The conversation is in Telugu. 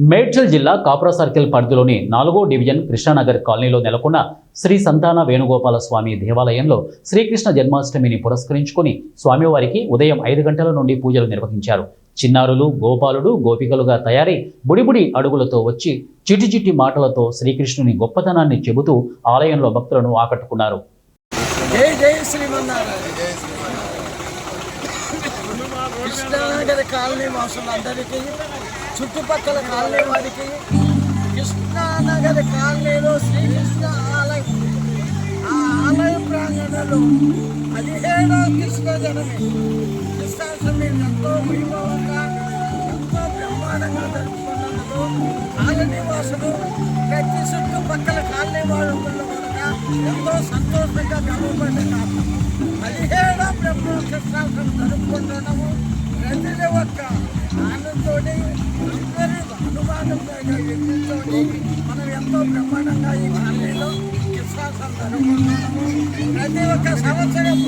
మేడ్చల్ జిల్లా కాప్రా సర్కిల్ పరిధిలోని 4వ డివిజన్ కృష్ణానగర్ కాలనీలో నెలకొన్న శ్రీ సంతాన వేణుగోపాల స్వామి దేవాలయంలో శ్రీకృష్ణ జన్మాష్టమిని పురస్కరించుకొని స్వామివారికి ఉదయం 5 గంటల నుండి పూజలు నిర్వహించారు. చిన్నారులు, గోపాలుడు, గోపికలుగా తయారై బుడిబుడి అడుగులతో వచ్చి చిటిచిటి మాటలతో శ్రీకృష్ణుని గొప్పతనాన్ని చెబుతూ ఆలయంలో భక్తులను ఆకట్టుకున్నారు. జై జై శ్రీమన్నారాయణ. కృష్ణానగర్ కాలనీ వాసులందరికీ, చుట్టుపక్కల కాలనీ వారికి, కృష్ణానగర్ కాలనీలో శ్రీకృష్ణ ఆలయం, ఆ ఆలయ ప్రాంగణంలో 17వ కృష్ణ జనమే కృష్ణాష్టమి ఎంతో వైభవంగా, ఎంతో బ్రహ్మాండంగా జరుపుకున్నందుకు కాలనీ వాసులు, ప్రతి చుట్టుపక్కల కాలనీ వాళ్ళు ఎంతో సంతోషంగా గర్వపడ్డ 17వ బ్రహ్మ కృష్ణాష్టమి జరుపుకుంటున్నాము. ప్రజల ఒక్క ఆనందంతో అందరి అనుమానంతో ఎన్నించోని మనం ఎంతో బ్రహ్మాండంగా ఈ కాలనీలో కృష్ణాష్టమి జరుపుకుంటున్నాము. ప్రతి ఒక్క సంవత్సరం